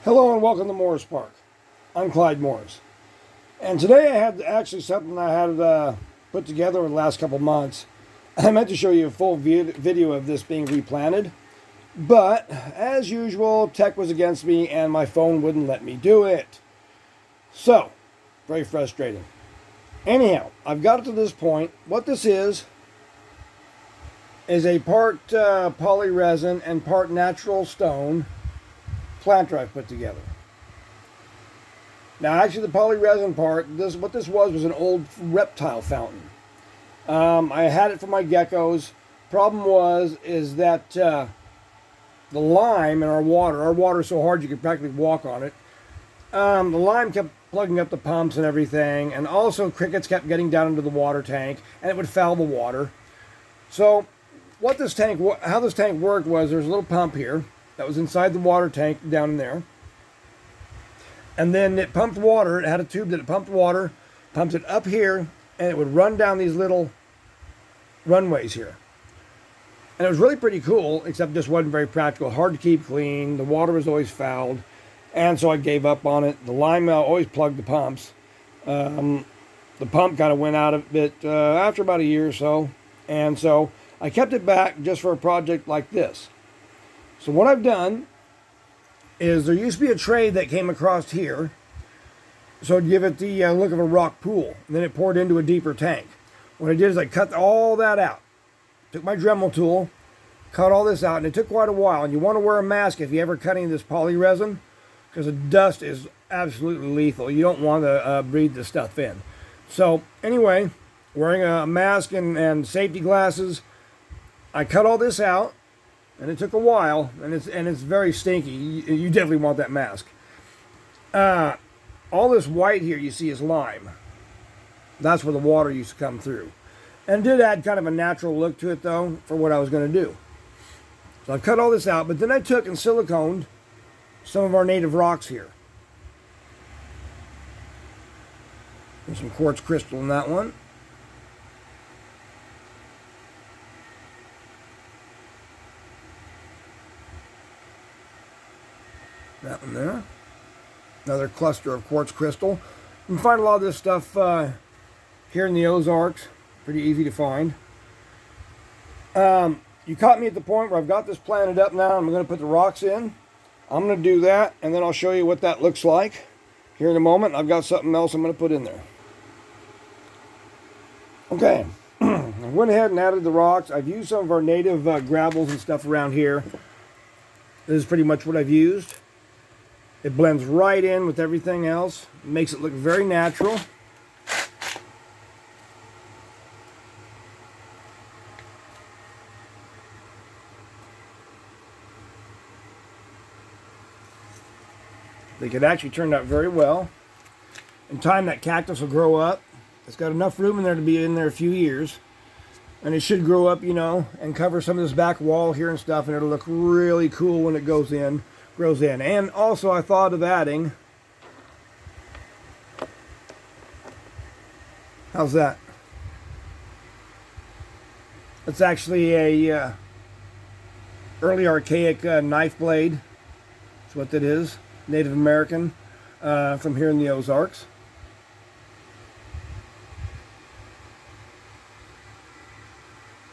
Hello and welcome to Morris Park. I'm Clyde Morris. And today I had actually something I had put together over the last couple months. I meant to show you a full video of this being replanted, but as usual, tech was against me and my phone wouldn't let me do it. So, very frustrating. Anyhow, I've got it to this point. What this is a part poly resin and part natural stone planter I've put together. Now, actually, the poly resin part, what this was an old reptile fountain. I had it for my geckos. Problem is that the lime in our water is so hard you could practically walk on it. The lime kept plugging up the pumps and everything, and also crickets kept getting down into the water tank, and it would foul the water. So, how this tank worked was there's a little pump here that was inside the water tank down in there. And then it pumped water. It had a tube that it pumped water, pumps it up here, and it would run down these little runways here. And it was really pretty cool, except just wasn't very practical. Hard to keep clean. The water was always fouled. And so I gave up on it. The lime always plugged the pumps. The pump kind of went out of it after about a year or so. And so I kept it back just for a project like this. So what I've done is there used to be a tray that came across here, so it'd give it the look of a rock pool, and then it poured into a deeper tank. What I did is I cut all that out. Took my Dremel tool, cut all this out, and it took quite a while. And you want to wear a mask if you ever cut any of this poly resin, because the dust is absolutely lethal. You don't want to breathe this stuff in. So anyway, wearing a mask and safety glasses, I cut all this out. And it took a while, and it's very stinky. You definitely want that mask. All this white here you see is lime. That's where the water used to come through. And it did add kind of a natural look to it, though, for what I was going to do. So I've cut all this out, but then I took and siliconed some of our native rocks here. There's some quartz crystal in that one. That one there. Another cluster of quartz crystal. You can find a lot of this stuff here in the Ozarks. Pretty easy to find. You caught me at the point where I've got this planted up now. I'm going to put the rocks in. I'm going to do that, and then I'll show you what that looks like here in a moment. I've got something else I'm going to put in there. Okay. I went ahead and added the rocks. I've used some of our native gravels and stuff around here. This is pretty much what I've used. It blends right in with everything else. It makes it look very natural. I think it actually turned out very well. In time, that cactus will grow up. It's got enough room in there to be in there a few years. And it should grow up, and cover some of this back wall here and stuff, and it'll look really cool when it grows in. And also I thought of adding, how's that? It's actually a early archaic knife blade. That's what that is. Native American from here in the Ozarks.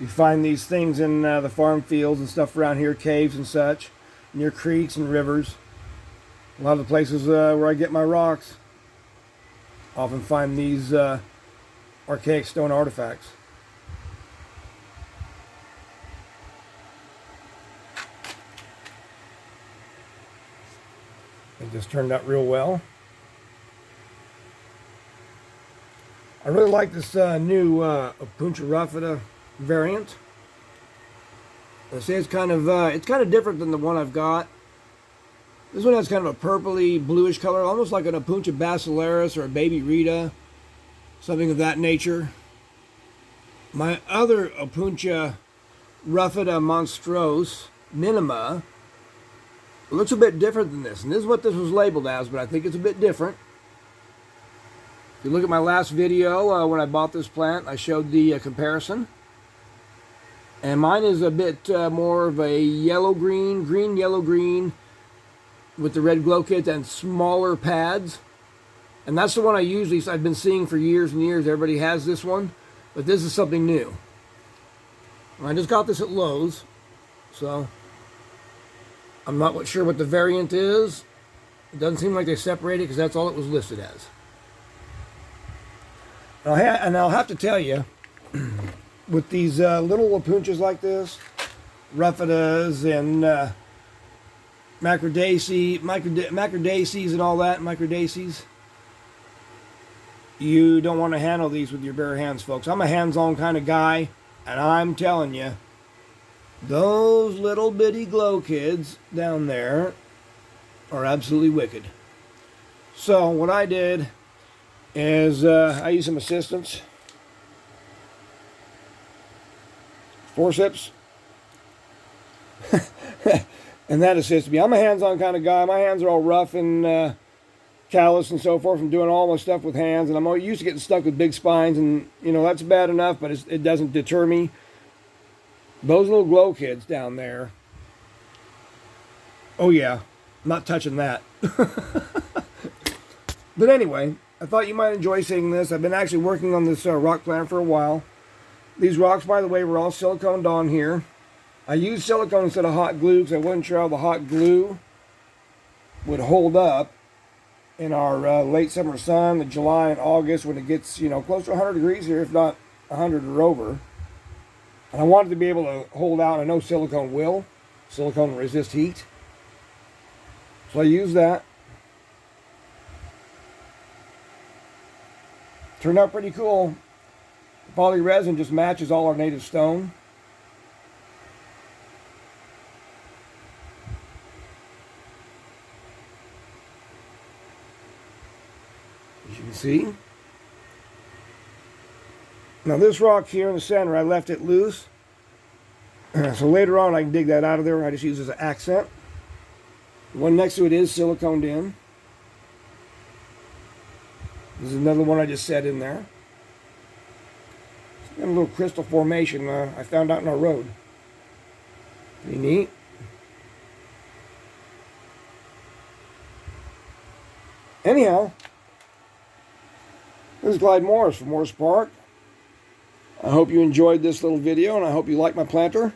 You find these things in the farm fields and stuff around here, caves and such, near creeks and rivers. A lot of the places where I get my rocks often find these archaic stone artifacts. It just turned out real well. I really like this new Opuntia Canyon variant. I say it's kind of different than the one I've got. This one has kind of a purpley bluish color, almost like an Opuntia basilaris or a baby Rita, something of that nature. My other Opuntia Ruffida monstrose minima looks a bit different than this, and this is what this was labeled as, but I think it's a bit different. If you look at my last video when I bought this plant, I showed the comparison. And mine is a bit more of a yellow-green, green-yellow-green, with the red glow kits and smaller pads. And that's the one I've been seeing for years and years. Everybody has this one, but this is something new. I just got this at Lowe's, so I'm not sure what the variant is. It doesn't seem like they separated because that's all it was listed as. And I'll have to tell you, with these little Opuntias like this, Ruffidas and macrodacees and all that, microdacees, you don't want to handle these with your bare hands, folks. I'm a hands-on kind of guy, and I'm telling you, those little bitty glow kids down there are absolutely wicked. So what I did is I used some assistance. Forceps. And that assisted me. I'm a hands-on kind of guy. My hands are all rough and callous and so forth from doing all my stuff with hands. And I'm used to getting stuck with big spines. And, you know, that's bad enough, but it doesn't deter me. Those little glow kids down there. Oh, yeah. I'm not touching that. But anyway, I thought you might enjoy seeing this. I've been actually working on this rock plant for a while. These rocks, by the way, were all siliconed on here. I used silicone instead of hot glue because I wasn't sure how the hot glue would hold up in our late summer sun, the July and August, when it gets, you know, close to 100 degrees here, if not 100 or over. And I wanted to be able to hold out. I know silicone will. Silicone will resist heat. So I used that. Turned out pretty cool. The poly resin just matches all our native stone. As you can see. Now this rock here in the center, I left it loose. So later on I can dig that out of there. I just use it as an accent. The one next to it is siliconed in. This is another one I just set in there. It's got a little crystal formation I found out in our road. Pretty neat. Anyhow, this is Clyde Morris from Morris Park. I hope you enjoyed this little video, and I hope you like my planter.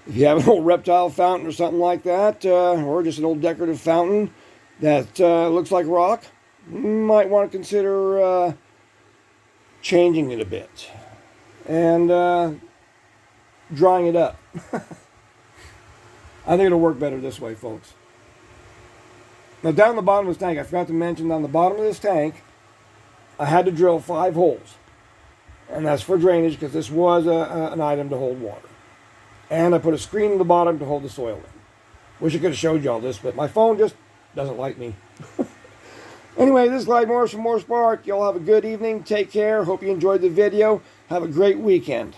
If you have an old reptile fountain or something like that, or just an old decorative fountain that looks like rock, you might want to consider changing it a bit and drying it up. I think it'll work better this way, folks. Now down the bottom of this tank, I forgot to mention, down the bottom of this tank, I had to drill 5 holes. And that's for drainage because this was an item to hold water. And I put a screen in the bottom to hold the soil in. Wish I could have showed you all this, but my phone just doesn't like me. Anyway, this is Clyde Morris from Morris Park. Y'all have a good evening. Take care. Hope you enjoyed the video. Have a great weekend.